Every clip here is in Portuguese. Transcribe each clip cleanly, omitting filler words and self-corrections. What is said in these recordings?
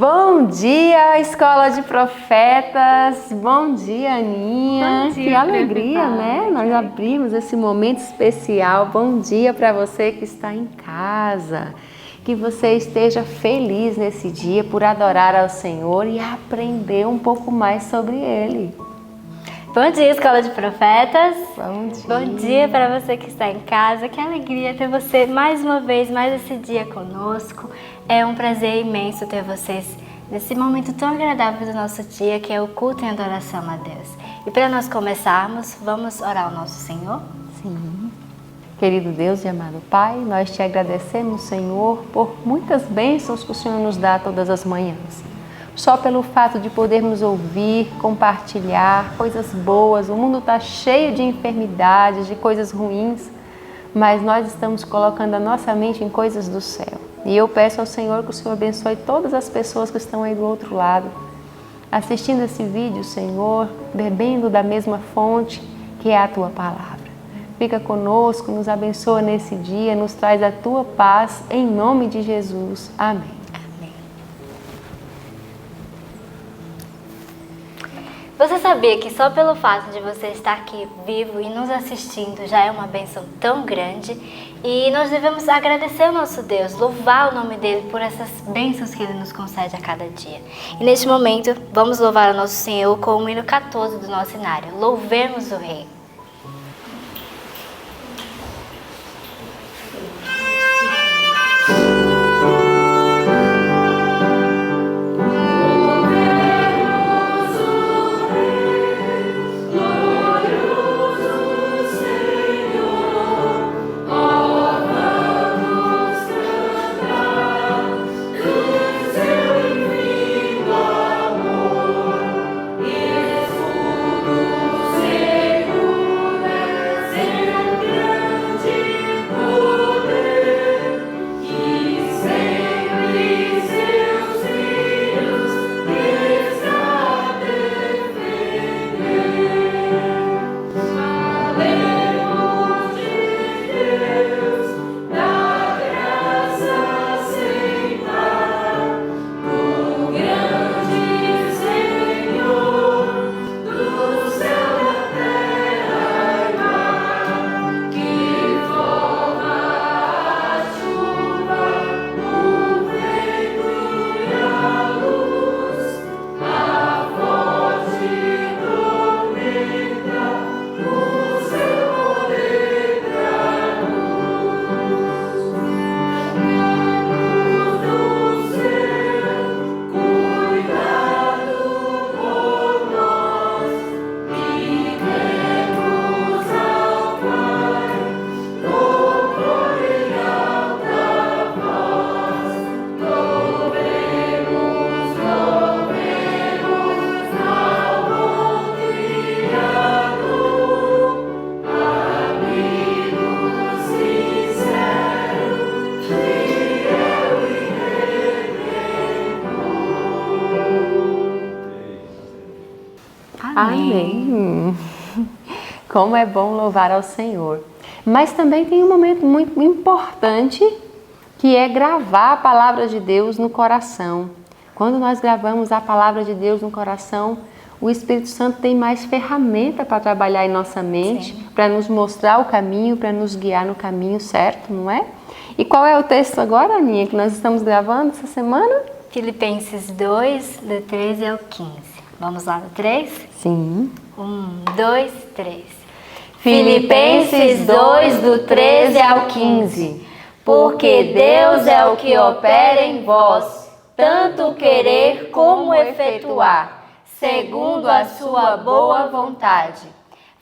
Bom dia, Escola de Profetas! Bom dia, Aninha! Bom dia, que alegria, né? Nós abrimos esse momento especial. Bom dia para você que está em casa. Que você esteja feliz nesse dia por adorar ao Senhor e aprender um pouco mais sobre Ele. Bom dia, Escola de Profetas. Bom dia. Bom dia para você que está em casa. Que alegria ter você mais uma vez, mais esse dia conosco. É um prazer imenso ter vocês nesse momento tão agradável do nosso dia, que é o culto em adoração a Deus. E para nós começarmos, vamos orar ao nosso Senhor? Sim. Querido Deus e amado Pai, nós te agradecemos, Senhor, por muitas bênçãos que o Senhor nos dá todas as manhãs. Só pelo fato de podermos ouvir, compartilhar coisas boas. O mundo está cheio de enfermidades, de coisas ruins, mas nós estamos colocando a nossa mente em coisas do céu. E eu peço ao Senhor que o Senhor abençoe todas as pessoas que estão aí do outro lado, assistindo esse vídeo, Senhor, bebendo da mesma fonte que é a Tua Palavra. Fica conosco, nos abençoa nesse dia, nos traz a Tua paz, em nome de Jesus. Amém. Você sabia que só pelo fato de você estar aqui vivo e nos assistindo já é uma bênção tão grande? E nós devemos agradecer ao nosso Deus, louvar o nome dele por essas bênçãos que ele nos concede a cada dia. E neste momento, vamos louvar o nosso Senhor com o hino 14 do nosso cenário. Louvemos o Rei. Amém. Como é bom louvar ao Senhor. Mas também tem um momento muito importante, que é gravar a palavra de Deus no coração. Quando nós gravamos a palavra de Deus no coração, o Espírito Santo tem mais ferramenta para trabalhar em nossa mente, para nos mostrar o caminho, para nos guiar no caminho certo, não é? E qual é o texto agora, Aninha, que nós estamos gravando essa semana? Filipenses 2, do 13 ao 15. Vamos lá no 3? Sim. 1, 2, 3. Filipenses 2, do 13 ao 15. Porque Deus é o que opera em vós, tanto querer como efetuar, segundo a sua boa vontade.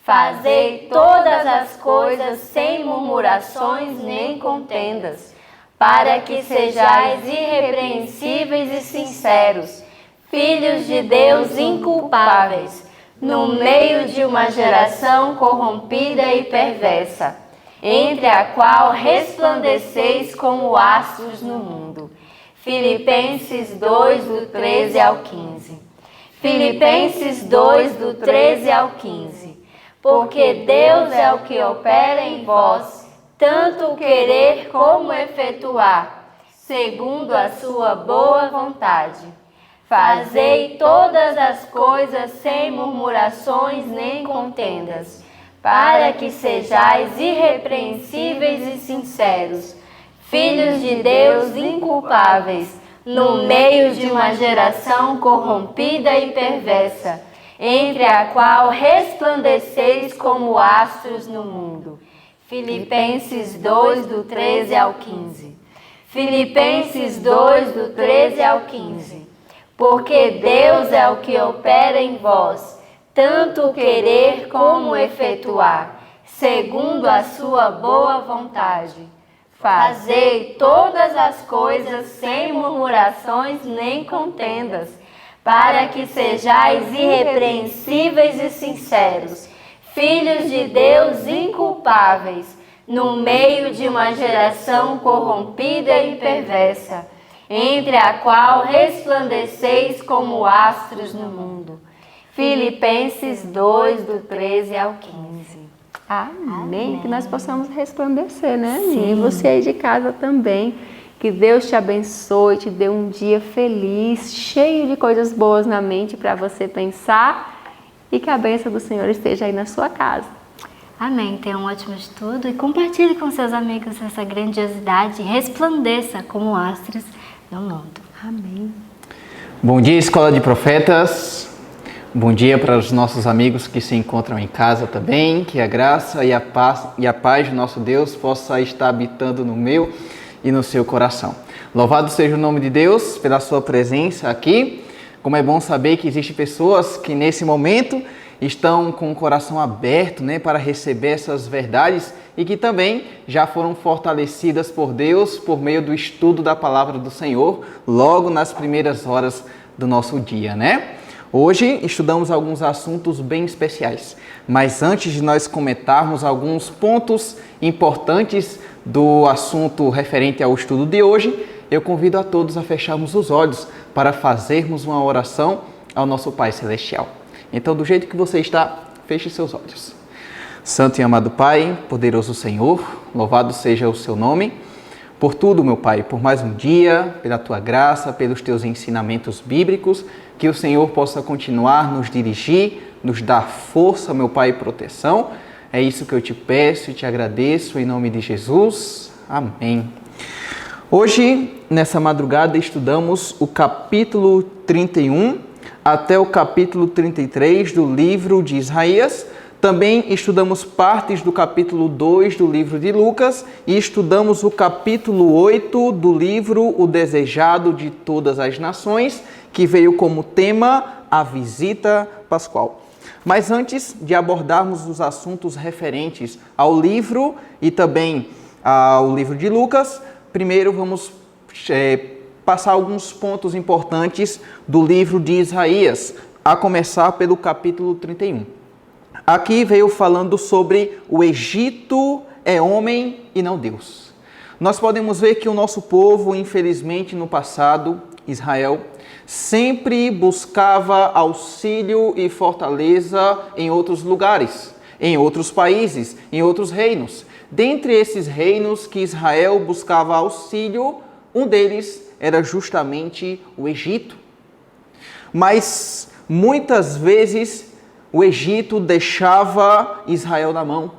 Fazei todas as coisas sem murmurações nem contendas, para que sejais irrepreensíveis e sinceros, filhos de Deus inculpáveis, no meio de uma geração corrompida e perversa, entre a qual resplandeceis como astros no mundo. Filipenses 2, do 13 ao 15. Filipenses 2, do 13 ao 15. Porque Deus é o que opera em vós, tanto o querer como efetuar, segundo a sua boa vontade. Fazei todas as coisas sem murmurações nem contendas, para que sejais irrepreensíveis e sinceros, filhos de Deus inculpáveis, no meio de uma geração corrompida e perversa, entre a qual resplandeceis como astros no mundo. Filipenses 2, do 13 ao 15. Filipenses 2, do 13 ao 15. Porque Deus é o que opera em vós, tanto querer como efetuar, segundo a sua boa vontade. Fazei todas as coisas sem murmurações nem contendas, para que sejais irrepreensíveis e sinceros, filhos de Deus inculpáveis, no meio de uma geração corrompida e perversa, entre a qual resplandeceis como astros no mundo. Filipenses 2, do 13 ao 15. Amém. Que nós possamos resplandecer, né? Sim. E você aí de casa também. Que Deus te abençoe, te dê um dia feliz, cheio de coisas boas na mente para você pensar e que a bênção do Senhor esteja aí na sua casa. Amém. Tenha um ótimo estudo e compartilhe com seus amigos essa grandiosidade. Resplandeça como astros no mundo. Amém. Bom dia, Escola de Profetas. Bom dia para os nossos amigos que se encontram em casa também. Que a graça e a paz do nosso Deus possa estar habitando no meu e no seu coração. Louvado seja o nome de Deus pela sua presença aqui. Como é bom saber que existem pessoas que nesse momento estão com o coração aberto, né, para receber essas verdades e que também já foram fortalecidas por Deus por meio do estudo da palavra do Senhor logo nas primeiras horas do nosso dia, né? Hoje estudamos alguns assuntos bem especiais, mas antes de nós comentarmos alguns pontos importantes do assunto referente ao estudo de hoje, eu convido a todos a fecharmos os olhos para fazermos uma oração ao nosso Pai Celestial. Então, do jeito que você está, feche seus olhos. Santo e amado Pai, poderoso Senhor, louvado seja o seu nome. Por tudo, meu Pai, por mais um dia, pela Tua graça, pelos Teus ensinamentos bíblicos, que o Senhor possa continuar nos dirigir, nos dar força, meu Pai, e proteção. É isso que eu te peço e te agradeço em nome de Jesus. Amém. Hoje, nessa madrugada, estudamos o capítulo 31 até o capítulo 33 do livro de Isaías. Também estudamos partes do capítulo 2 do livro de Lucas e estudamos o capítulo 8 do livro O Desejado de Todas as Nações, que veio como tema a visita pascual. Mas antes de abordarmos os assuntos referentes ao livro e também ao livro de Lucas, primeiro vamos passar alguns pontos importantes do livro de Isaías, a começar pelo capítulo 31. Aqui veio falando sobre o Egito é homem e não Deus. Nós podemos ver que o nosso povo, infelizmente, no passado, Israel, sempre buscava auxílio e fortaleza em outros lugares, em outros países, em outros reinos. Dentre esses reinos que Israel buscava auxílio, um deles era justamente o Egito. Mas muitas vezes o Egito deixava Israel na mão.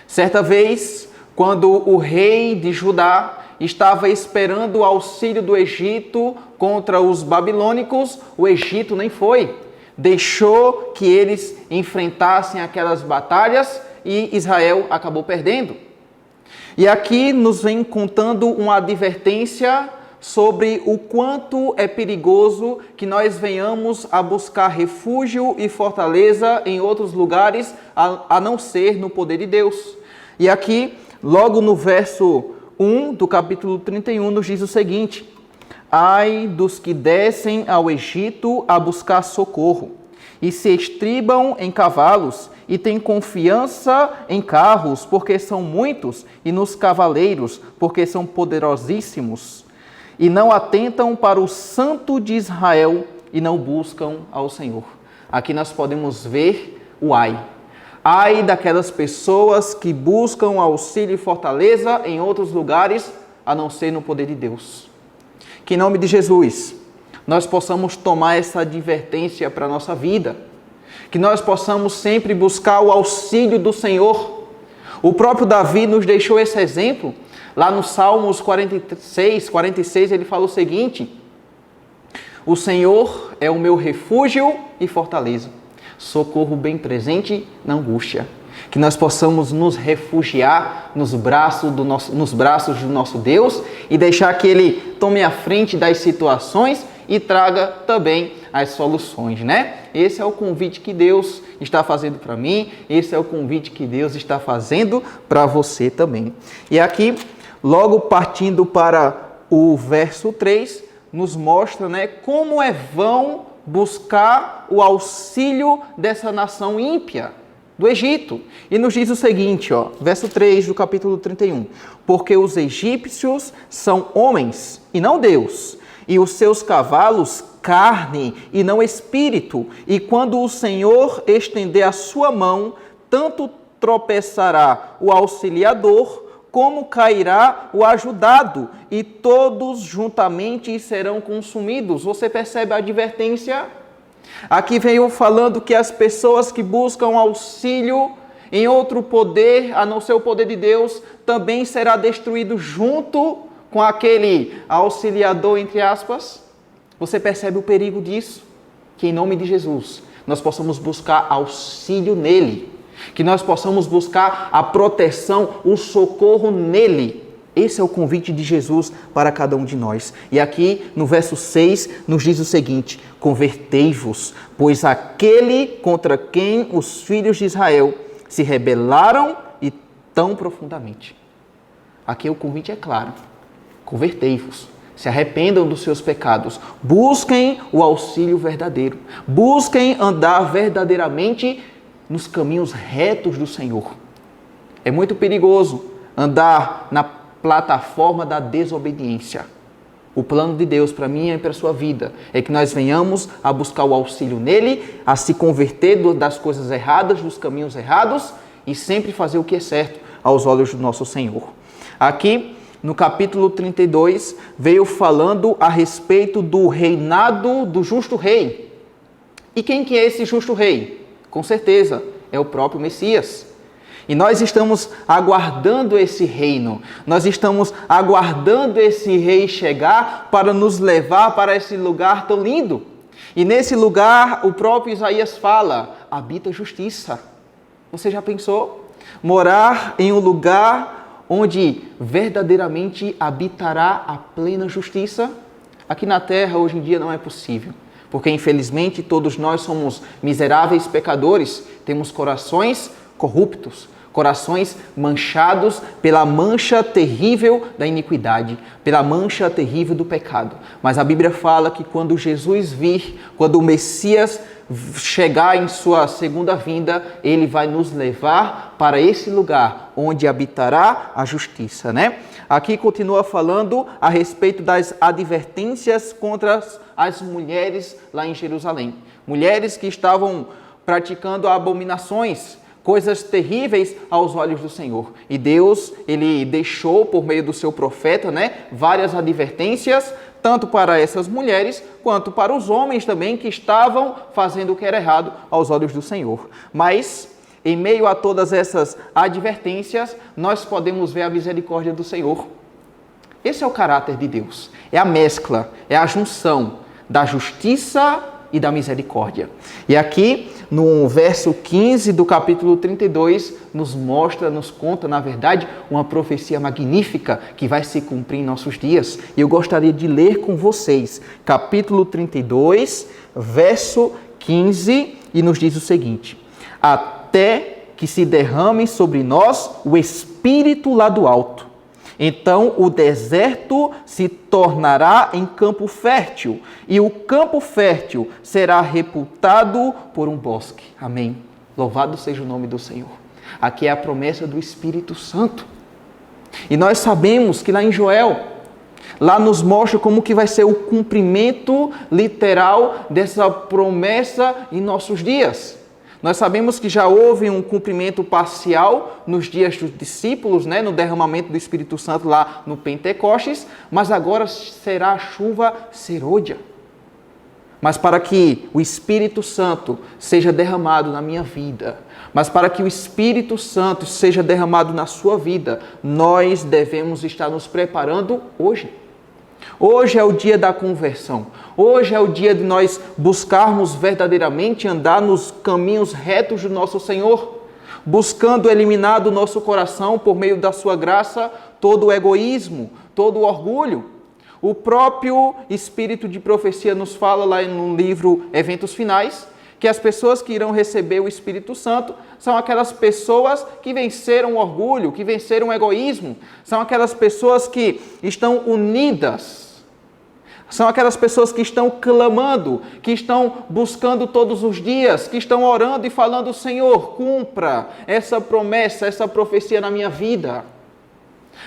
Certa vez, quando o rei de Judá estava esperando o auxílio do Egito contra os babilônicos, o Egito nem foi. Deixou que eles enfrentassem aquelas batalhas e Israel acabou perdendo. E aqui nos vem contando uma advertência sobre o quanto é perigoso que nós venhamos a buscar refúgio e fortaleza em outros lugares, a não ser no poder de Deus. E aqui, logo no verso 1 do capítulo 31, nos diz o seguinte: ai dos que descem ao Egito a buscar socorro, e se estribam em cavalos, e têm confiança em carros, porque são muitos, e nos cavaleiros, porque são poderosíssimos, e não atentam para o Santo de Israel, e não buscam ao Senhor. Aqui nós podemos ver o ai. Ai daquelas pessoas que buscam auxílio e fortaleza em outros lugares, a não ser no poder de Deus. Que em nome de Jesus nós possamos tomar essa advertência para a nossa vida, que nós possamos sempre buscar o auxílio do Senhor. O próprio Davi nos deixou esse exemplo, lá no Salmos 46, ele fala o seguinte: o Senhor é o meu refúgio e fortaleza, socorro bem presente na angústia. Que nós possamos nos refugiar nos braços do nosso Deus e deixar que Ele tome a frente das situações e traga também as soluções, né? Esse é o convite que Deus está fazendo para mim, esse é o convite que Deus está fazendo para você também. E aqui, logo partindo para o verso 3, nos mostra, né, como é vão buscar o auxílio dessa nação ímpia do Egito. E nos diz o seguinte, verso 3 do capítulo 31. Porque os egípcios são homens e não Deus, e os seus cavalos carne e não espírito. E quando o Senhor estender a sua mão, tanto tropeçará o auxiliador, como cairá o ajudado, e todos juntamente serão consumidos. Você percebe a advertência? Aqui veio falando que as pessoas que buscam auxílio em outro poder, a não ser o poder de Deus, também será destruído junto com aquele auxiliador, entre aspas. Você percebe o perigo disso? Que em nome de Jesus nós possamos buscar auxílio nele, que nós possamos buscar a proteção, o socorro nele. Esse é o convite de Jesus para cada um de nós. E aqui no verso 6 nos diz o seguinte: convertei-vos, pois aquele contra quem os filhos de Israel se rebelaram e tão profundamente. Aqui o convite é claro: convertei-vos, se arrependam dos seus pecados, busquem o auxílio verdadeiro, busquem andar verdadeiramente nos caminhos retos do Senhor. É muito perigoso andar na plataforma da desobediência. O plano de Deus para mim e para a sua vida é que nós venhamos a buscar o auxílio nele, a se converter das coisas erradas, dos caminhos errados e sempre fazer o que é certo aos olhos do nosso Senhor. Aqui no capítulo 32 veio falando a respeito do reinado do justo rei. E quem que é esse justo rei? Com certeza, é o próprio Messias. E nós estamos aguardando esse reino. Nós estamos aguardando esse rei chegar para nos levar para esse lugar tão lindo. E nesse lugar, o próprio Isaías fala: habita justiça. Você já pensou? Morar em um lugar onde verdadeiramente habitará a plena justiça? Aqui na terra, hoje em dia, não é possível. Porque, infelizmente, todos nós somos miseráveis pecadores, temos corações corruptos, corações manchados pela mancha terrível da iniquidade, pela mancha terrível do pecado. Mas a Bíblia fala que quando Jesus vir, quando o Messias chegar em sua segunda vinda, ele vai nos levar para esse lugar onde habitará a justiça, né? Aqui continua falando a respeito das advertências contra as mulheres lá em Jerusalém. Mulheres que estavam praticando abominações, coisas terríveis aos olhos do Senhor. E Deus, ele deixou por meio do seu profeta, né, várias advertências, tanto para essas mulheres, quanto para os homens também que estavam fazendo o que era errado aos olhos do Senhor. Mas, em meio a todas essas advertências, nós podemos ver a misericórdia do Senhor. Esse é o caráter de Deus. É a mescla, é a junção da justiça e da misericórdia. E aqui, no verso 15 do capítulo 32, nos conta, na verdade, uma profecia magnífica que vai se cumprir em nossos dias. E eu gostaria de ler com vocês, capítulo 32, verso 15, e nos diz o seguinte: até que se derrame sobre nós o Espírito lá do alto. Então o deserto se tornará em campo fértil, e o campo fértil será reputado por um bosque. Amém. Louvado seja o nome do Senhor. Aqui é a promessa do Espírito Santo. E nós sabemos que lá em Joel, lá nos mostra como que vai ser o cumprimento literal dessa promessa em nossos dias. Nós sabemos que já houve um cumprimento parcial nos dias dos discípulos, né, no derramamento do Espírito Santo lá no Pentecostes, mas agora será a chuva serôdia. mas para que o Espírito Santo seja derramado na minha vida, mas para que o Espírito Santo seja derramado na sua vida, nós devemos estar nos preparando hoje. Hoje é o dia da conversão. Hoje é o dia de nós buscarmos verdadeiramente andar nos caminhos retos do nosso Senhor, buscando eliminar do nosso coração, por meio da sua graça, todo o egoísmo, todo o orgulho. O próprio Espírito de Profecia nos fala lá no livro Eventos Finais, que as pessoas que irão receber o Espírito Santo são aquelas pessoas que venceram o orgulho, que venceram o egoísmo, são aquelas pessoas que estão unidas, são aquelas pessoas que estão clamando, que estão buscando todos os dias, que estão orando e falando: Senhor, cumpra essa promessa, essa profecia na minha vida.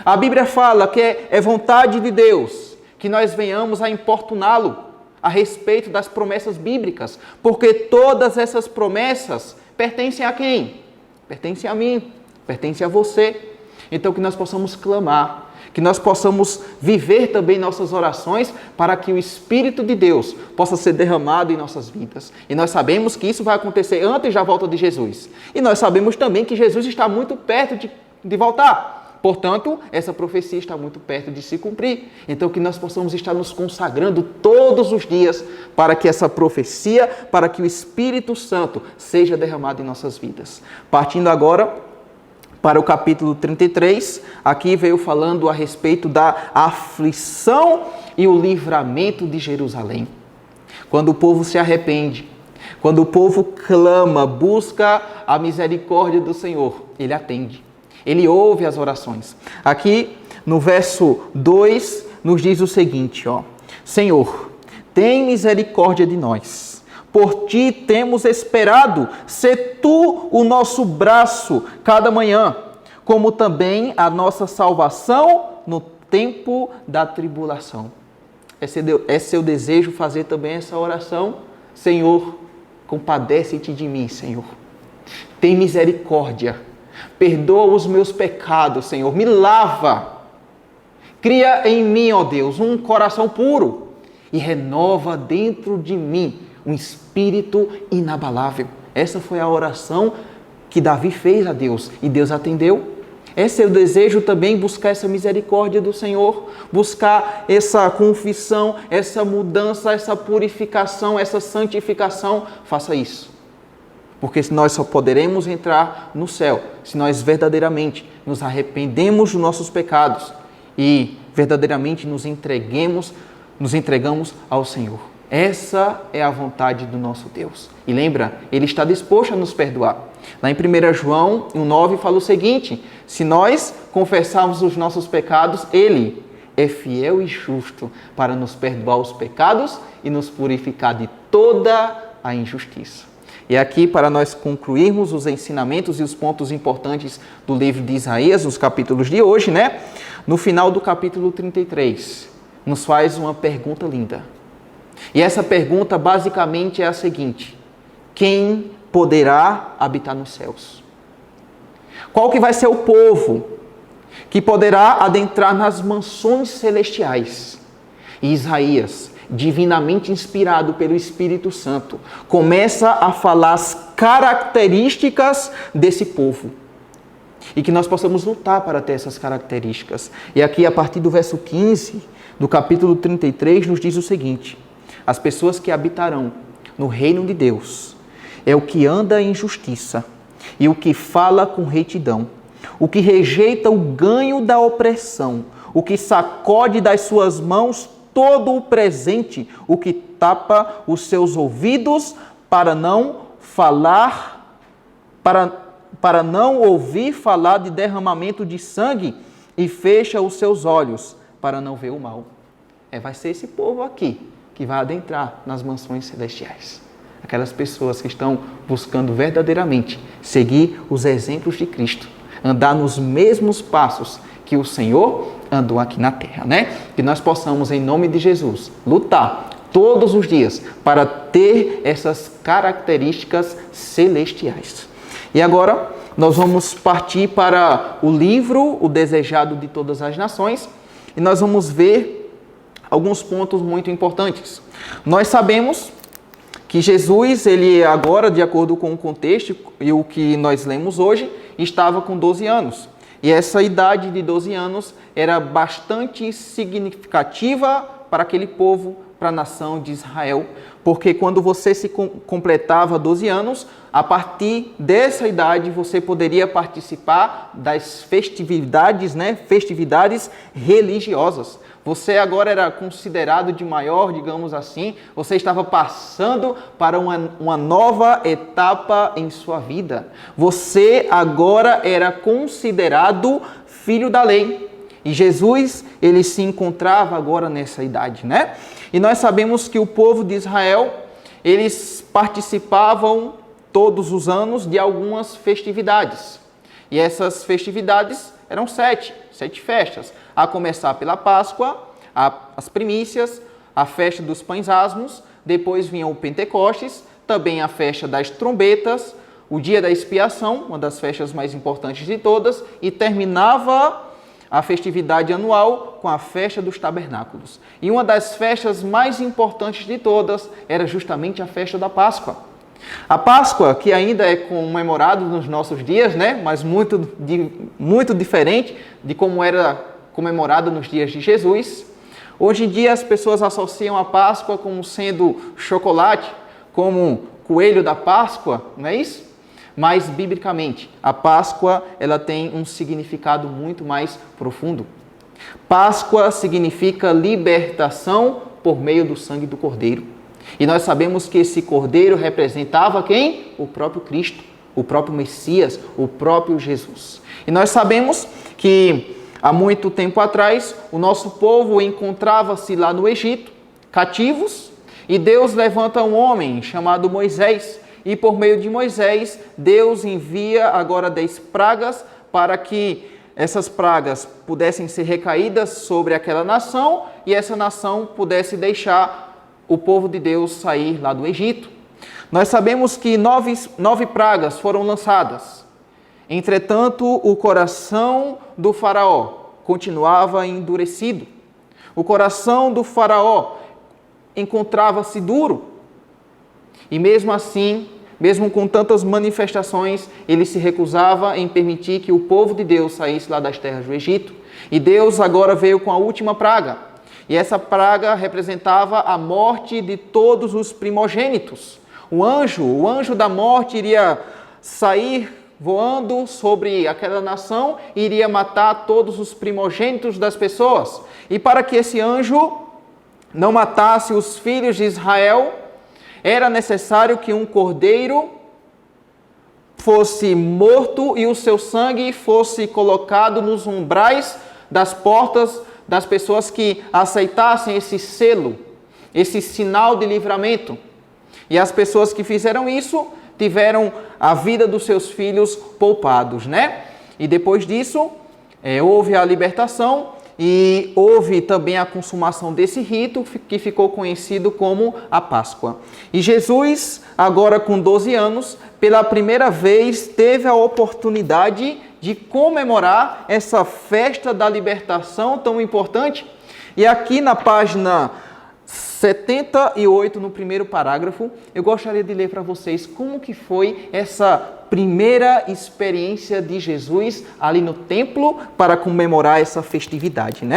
A Bíblia fala que é vontade de Deus que nós venhamos a importuná-lo a respeito das promessas bíblicas, porque todas essas promessas pertencem a quem? Pertencem a mim, pertencem a você. Então que nós possamos clamar, que nós possamos viver também nossas orações para que o Espírito de Deus possa ser derramado em nossas vidas. E nós sabemos que isso vai acontecer antes da volta de Jesus. E nós sabemos também que Jesus está muito perto de voltar. Portanto, essa profecia está muito perto de se cumprir. Então, que nós possamos estar nos consagrando todos os dias para que essa profecia, para que o Espírito Santo seja derramado em nossas vidas. Partindo agora para o capítulo 33, aqui veio falando a respeito da aflição e o livramento de Jerusalém. Quando o povo se arrepende, quando o povo clama, busca a misericórdia do Senhor, Ele atende. Ele ouve as orações. Aqui no verso 2 nos diz o seguinte, Senhor, tem misericórdia de nós. Por ti temos esperado, sê tu o nosso braço cada manhã, como também a nossa salvação no tempo da tribulação. É seu desejo fazer também essa oração? Senhor, compadece-te de mim, Senhor. Tem misericórdia. Perdoa os meus pecados, Senhor. Me lava. Cria em mim, ó Deus, um coração puro e renova dentro de mim um espírito inabalável. Essa foi a oração que Davi fez a Deus e Deus atendeu. Esse é o desejo também, buscar essa misericórdia do Senhor, buscar essa confissão, essa mudança, essa purificação, essa santificação. Faça isso. Porque nós só poderemos entrar no céu se nós verdadeiramente nos arrependemos dos nossos pecados e verdadeiramente nos entregamos ao Senhor. Essa é a vontade do nosso Deus. E lembra, Ele está disposto a nos perdoar. Lá em 1 João 1,9 fala o seguinte: se nós confessarmos os nossos pecados, Ele é fiel e justo para nos perdoar os pecados e nos purificar de toda a injustiça. E aqui, para nós concluirmos os ensinamentos e os pontos importantes do livro de Isaías, nos capítulos de hoje, no final do capítulo 33, nos faz uma pergunta linda. E essa pergunta basicamente é a seguinte: quem poderá habitar nos céus? Qual que vai ser o povo que poderá adentrar nas mansões celestiais? E Isaías, divinamente inspirado pelo Espírito Santo, começa a falar as características desse povo. E que nós possamos lutar para ter essas características. E aqui, a partir do verso 15 do capítulo 33, nos diz o seguinte: as pessoas que habitarão no reino de Deus é o que anda em justiça e o que fala com retidão, o que rejeita o ganho da opressão, o que sacode das suas mãos todo o presente, o que tapa os seus ouvidos para não ouvir falar de derramamento de sangue e fecha os seus olhos para não ver o mal. Vai ser esse povo aqui que vai adentrar nas mansões celestiais. Aquelas pessoas que estão buscando verdadeiramente seguir os exemplos de Cristo, andar nos mesmos passos que o Senhor andou aqui na terra, Que nós possamos, em nome de Jesus, lutar todos os dias para ter essas características celestiais. E agora nós vamos partir para o livro O Desejado de Todas as Nações e nós vamos ver alguns pontos muito importantes. Nós sabemos que Jesus, ele agora, de acordo com o contexto e o que nós lemos hoje, estava com 12 anos. E essa idade de 12 anos era bastante significativa para aquele povo, para a nação de Israel, porque quando você se completava 12 anos, a partir dessa idade você poderia participar das festividades, festividades religiosas. Você agora era considerado de maior, digamos assim, você estava passando para uma nova etapa em sua vida. Você agora era considerado filho da lei. E Jesus, ele se encontrava agora nessa idade, E nós sabemos que o povo de Israel, eles participavam todos os anos de algumas festividades. E essas festividades eram sete festas. A começar pela Páscoa, as primícias, a festa dos pães asmos, depois vinha o Pentecostes, também a festa das trombetas, o dia da expiação, uma das festas mais importantes de todas, e terminava a festividade anual com a festa dos tabernáculos. E uma das festas mais importantes de todas era justamente a festa da Páscoa. A Páscoa, que ainda é comemorado nos nossos dias, mas muito diferente de como era comemorado nos dias de Jesus. Hoje em dia as pessoas associam a Páscoa como sendo chocolate, como coelho da Páscoa, não é isso? Mas, biblicamente, a Páscoa ela tem um significado muito mais profundo. Páscoa significa libertação por meio do sangue do Cordeiro. E nós sabemos que esse Cordeiro representava quem? O próprio Cristo, o próprio Messias, o próprio Jesus. E nós sabemos que há muito tempo atrás, o nosso povo encontrava-se lá no Egito, cativos, e Deus levanta um homem chamado Moisés. E por meio de Moisés, Deus envia agora 10 pragas para que essas pragas pudessem ser recaídas sobre aquela nação e essa nação pudesse deixar o povo de Deus sair lá do Egito. Nós sabemos que 9 pragas foram lançadas. Entretanto, o coração do faraó continuava endurecido. O coração do faraó encontrava-se duro. E mesmo assim, mesmo com tantas manifestações, ele se recusava em permitir que o povo de Deus saísse lá das terras do Egito. E Deus agora veio com a última praga. E essa praga representava a morte de todos os primogênitos. O anjo da morte iria sair voando sobre aquela nação e iria matar todos os primogênitos das pessoas. E para que esse anjo não matasse os filhos de Israel, era necessário que um cordeiro fosse morto e o seu sangue fosse colocado nos umbrais das portas das pessoas que aceitassem esse selo, esse sinal de livramento. E as pessoas que fizeram isso tiveram a vida dos seus filhos poupados, E depois disso, houve a libertação. E houve também a consumação desse rito que ficou conhecido como a Páscoa. E Jesus, agora com 12 anos, pela primeira vez teve a oportunidade de comemorar essa festa da libertação tão importante. E aqui na página 78, no primeiro parágrafo, eu gostaria de ler para vocês como que foi essa primeira experiência de Jesus ali no templo para comemorar essa festividade,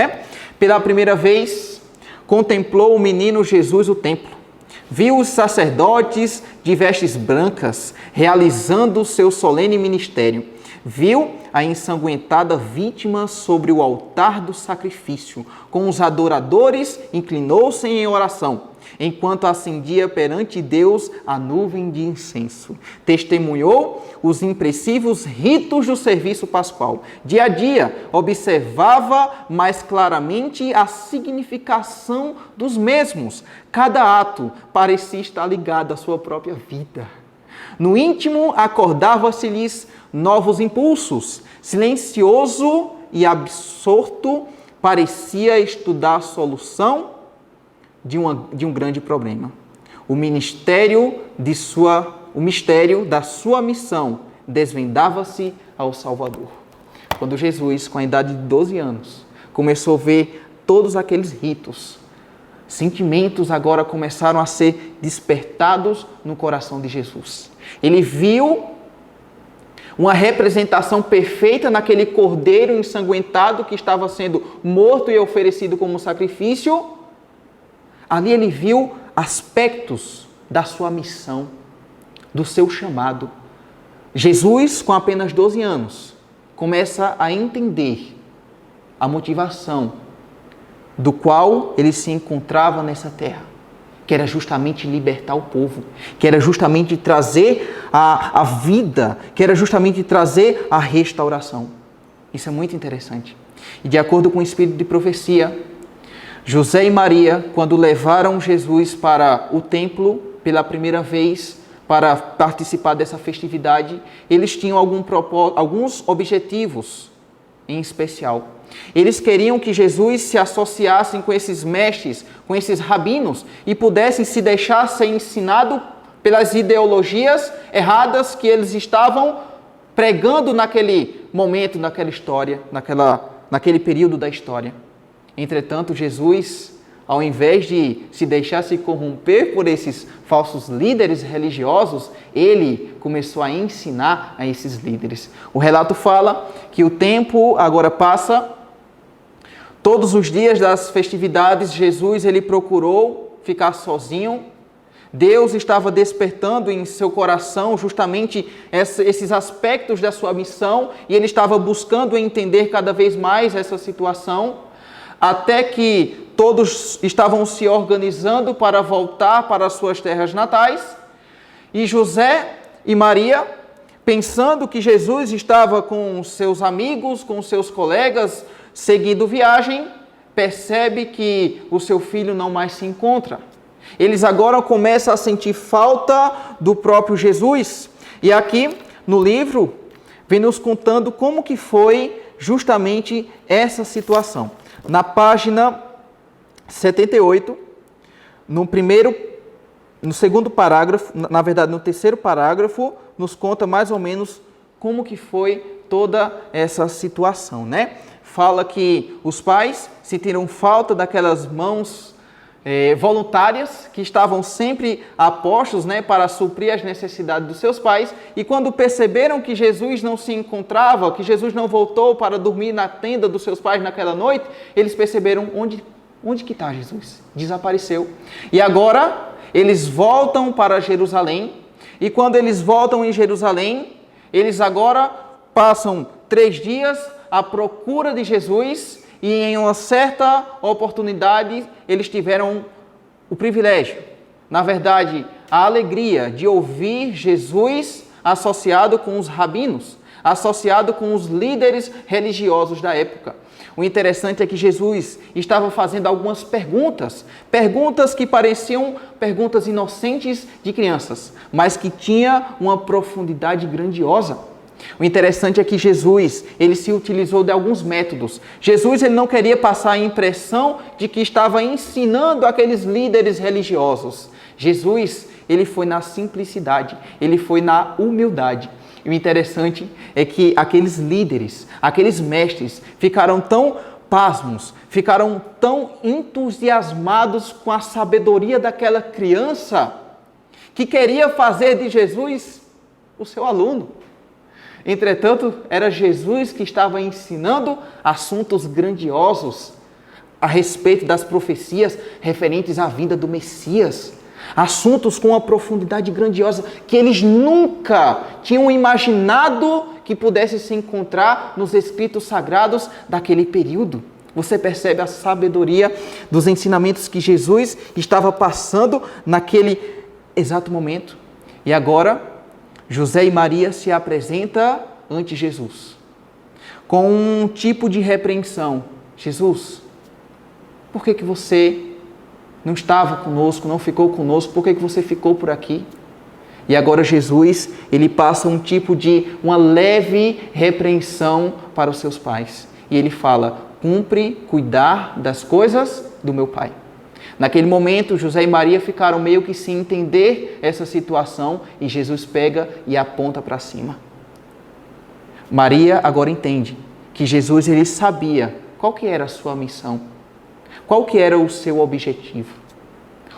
Pela primeira vez, contemplou o menino Jesus o templo. Viu os sacerdotes de vestes brancas realizando o seu solene ministério. Viu a ensanguentada vítima sobre o altar do sacrifício. Com os adoradores, inclinou-se em oração, enquanto acendia perante Deus a nuvem de incenso. Testemunhou os impressivos ritos do serviço pascual. Dia a dia, observava mais claramente a significação dos mesmos. Cada ato parecia estar ligado à sua própria vida. No íntimo, acordava-se-lhes novos impulsos. Silencioso e absorto, parecia estudar a solução de um grande problema. O mistério da sua missão desvendava-se ao Salvador. Quando Jesus, com a idade de 12 anos, começou a ver todos aqueles ritos Sentimentos agora começaram a ser despertados no coração de Jesus. Ele viu uma representação perfeita naquele cordeiro ensanguentado que estava sendo morto e oferecido como sacrifício. Ali ele viu aspectos da sua missão, do seu chamado. Jesus, com apenas 12 anos, começa a entender a motivação do qual ele se encontrava nessa terra, que era justamente libertar o povo, que era justamente trazer a vida, que era justamente trazer a restauração. Isso é muito interessante. E de acordo com o espírito de profecia, José e Maria, quando levaram Jesus para o templo pela primeira vez, para participar dessa festividade, eles tinham alguns objetivos em especial. Eles queriam que Jesus se associasse com esses mestres, com esses rabinos, e pudessem se deixar ser ensinado pelas ideologias erradas que eles estavam pregando naquele momento, naquela história, naquele período da história. Entretanto, Jesus, ao invés de se deixar se corromper por esses falsos líderes religiosos, ele começou a ensinar a esses líderes. O relato fala que o tempo agora passa. Todos os dias das festividades, Jesus ele procurou ficar sozinho. Deus estava despertando em seu coração justamente esses aspectos da sua missão, e ele estava buscando entender cada vez mais essa situação, até que todos estavam se organizando para voltar para as suas terras natais. E José e Maria, pensando que Jesus estava com seus amigos, com seus colegas, seguindo viagem, percebe que o seu filho não mais se encontra. Eles agora começam a sentir falta do próprio Jesus. E aqui no livro vem nos contando como que foi justamente essa situação. Na página 78, no segundo parágrafo, na verdade no terceiro parágrafo, nos conta mais ou menos como que foi toda essa situação, né? Fala que os pais sentiram falta daquelas mãos voluntárias que estavam sempre a postos, né, para suprir as necessidades dos seus pais, e quando perceberam que Jesus não se encontrava, que Jesus não voltou para dormir na tenda dos seus pais naquela noite, eles perceberam onde que está Jesus? Desapareceu. E agora eles voltam para Jerusalém, e quando eles voltam em Jerusalém, eles agora passam 3 dias à procura de Jesus, e em uma certa oportunidade eles tiveram o privilégio, na verdade, a alegria de ouvir Jesus associado com os rabinos, associado com os líderes religiosos da época. O interessante é que Jesus estava fazendo algumas perguntas que pareciam perguntas inocentes de crianças, mas que tinha uma profundidade grandiosa. O interessante é que Jesus, ele se utilizou de alguns métodos. Jesus, ele não queria passar a impressão de que estava ensinando aqueles líderes religiosos. Jesus, ele foi na simplicidade, ele foi na humildade. E o interessante é que aqueles líderes, aqueles mestres, ficaram tão pasmos, ficaram tão entusiasmados com a sabedoria daquela criança, que queria fazer de Jesus o seu aluno. Entretanto, era Jesus que estava ensinando assuntos grandiosos a respeito das profecias referentes à vinda do Messias. Assuntos com uma profundidade grandiosa que eles nunca tinham imaginado que pudesse se encontrar nos escritos sagrados daquele período. Você percebe a sabedoria dos ensinamentos que Jesus estava passando naquele exato momento. E agora, José e Maria se apresentam ante Jesus com um tipo de repreensão. Jesus, por que você não estava conosco, não ficou conosco? Por que você ficou por aqui? E agora Jesus, ele passa uma leve repreensão para os seus pais. E ele fala, cumpre cuidar das coisas do meu pai. Naquele momento, José e Maria ficaram meio que sem entender essa situação, e Jesus pega e aponta para cima. Maria agora entende que Jesus, ele sabia qual que era a sua missão, qual que era o seu objetivo.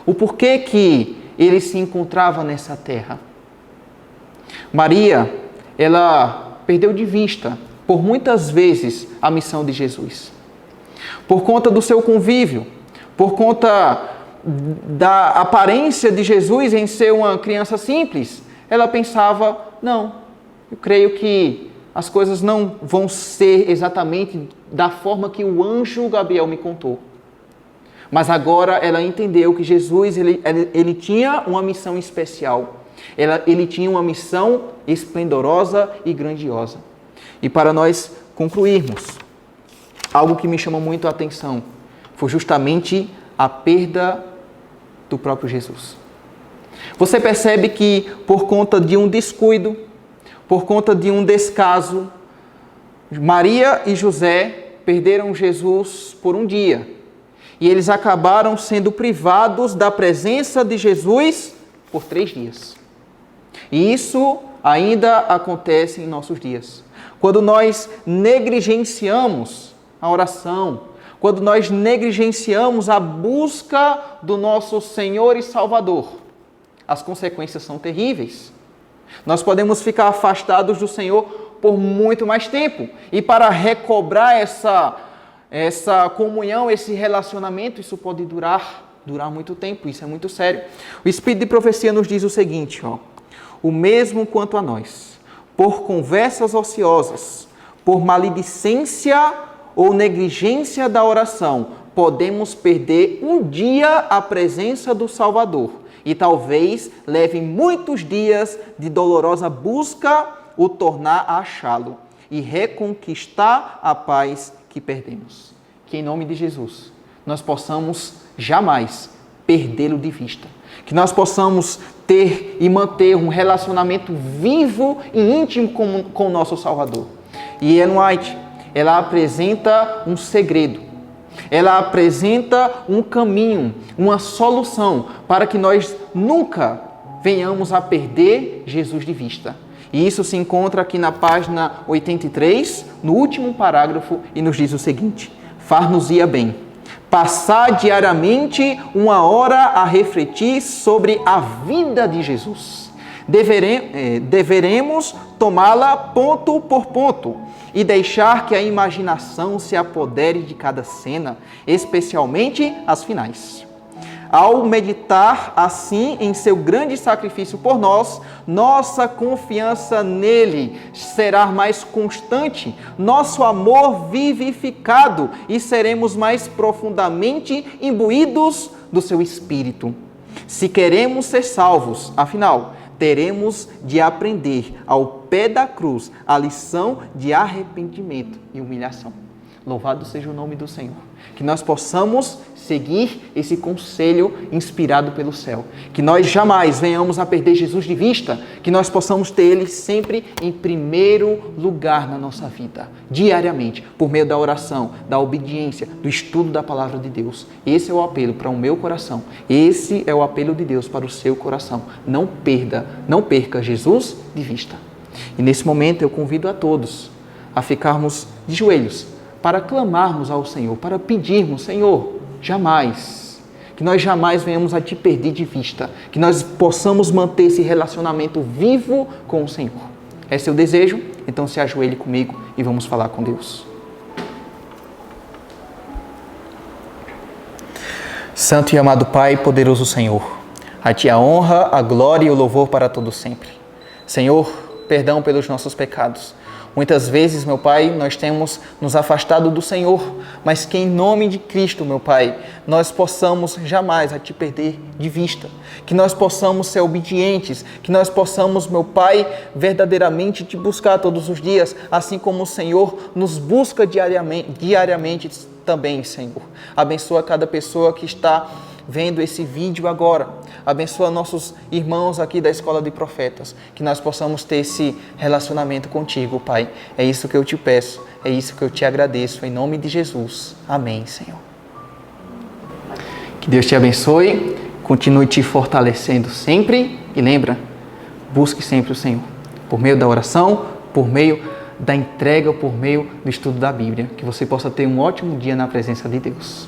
o porquê que ele se encontrava nessa terra. Maria, ela perdeu de vista por muitas vezes a missão de Jesus. Por conta do seu convívio, por conta da aparência de Jesus em ser uma criança simples, ela pensava, não, eu creio que as coisas não vão ser exatamente da forma que o anjo Gabriel me contou. Mas agora ela entendeu que Jesus ele tinha uma missão especial. Ele tinha uma missão esplendorosa e grandiosa. E para nós concluirmos, algo que me chamou muito a atenção foi justamente a perda do próprio Jesus. Você percebe que por conta de um descuido, por conta de um descaso, Maria e José perderam Jesus por um dia. E eles acabaram sendo privados da presença de Jesus por 3 dias. E isso ainda acontece em nossos dias. Quando nós negligenciamos a oração, quando nós negligenciamos a busca do nosso Senhor e Salvador, as consequências são terríveis. Nós podemos ficar afastados do Senhor por muito mais tempo. E para recobrar essa comunhão, esse relacionamento, isso pode durar muito tempo. Isso é muito sério. O Espírito de Profecia nos diz o seguinte, o mesmo quanto a nós, por conversas ociosas, por maledicência ou negligência da oração, podemos perder um dia a presença do Salvador. E talvez leve muitos dias de dolorosa busca o tornar a achá-lo e reconquistar a paz que perdemos. Que em nome de Jesus nós possamos jamais perdê-lo de vista. Que nós possamos ter e manter um relacionamento vivo e íntimo com o nosso Salvador. E Ellen White, ela apresenta um segredo. Ela apresenta um caminho, uma solução para que nós nunca venhamos a perder Jesus de vista. E isso se encontra aqui na página 83, no último parágrafo, e nos diz o seguinte: far-nos-ia bem passar diariamente 1 hora a refletir sobre a vida de Jesus. Deveremos tomá-la ponto por ponto e deixar que a imaginação se apodere de cada cena, especialmente as finais. Ao meditar assim em seu grande sacrifício por nós, nossa confiança nele será mais constante, nosso amor vivificado e seremos mais profundamente imbuídos do seu Espírito. Se queremos ser salvos, afinal, teremos de aprender ao pé da cruz a lição de arrependimento e humilhação. Louvado seja o nome do Senhor. Que nós possamos seguir esse conselho inspirado pelo céu. Que nós jamais venhamos a perder Jesus de vista. Que nós possamos ter Ele sempre em primeiro lugar na nossa vida, diariamente, por meio da oração, da obediência, do estudo da palavra de Deus. Esse é o apelo para o meu coração. Esse é o apelo de Deus para o seu coração. Não perca Jesus de vista. E nesse momento eu convido a todos a ficarmos de joelhos para clamarmos ao Senhor, para pedirmos, Senhor, jamais, que nós jamais venhamos a te perder de vista, que nós possamos manter esse relacionamento vivo com o Senhor. É seu desejo? Então se ajoelhe comigo e vamos falar com Deus. Santo e amado Pai, poderoso Senhor, a Ti a honra, a glória e o louvor para todo sempre. Senhor, perdão pelos nossos pecados. Muitas vezes, meu Pai, nós temos nos afastado do Senhor, mas que em nome de Cristo, meu Pai, nós possamos jamais a Te perder de vista, que nós possamos ser obedientes, que nós possamos, meu Pai, verdadeiramente Te buscar todos os dias, assim como o Senhor nos busca diariamente também, Senhor. Abençoa cada pessoa que está vendo esse vídeo agora. Abençoa nossos irmãos aqui da Escola de Profetas, que nós possamos ter esse relacionamento contigo, Pai. É isso que eu te peço, é isso que eu te agradeço, em nome de Jesus. Amém, Senhor. Que Deus te abençoe, continue te fortalecendo sempre e lembra, busque sempre o Senhor, por meio da oração, por meio da entrega, por meio do estudo da Bíblia. Que você possa ter um ótimo dia na presença de Deus.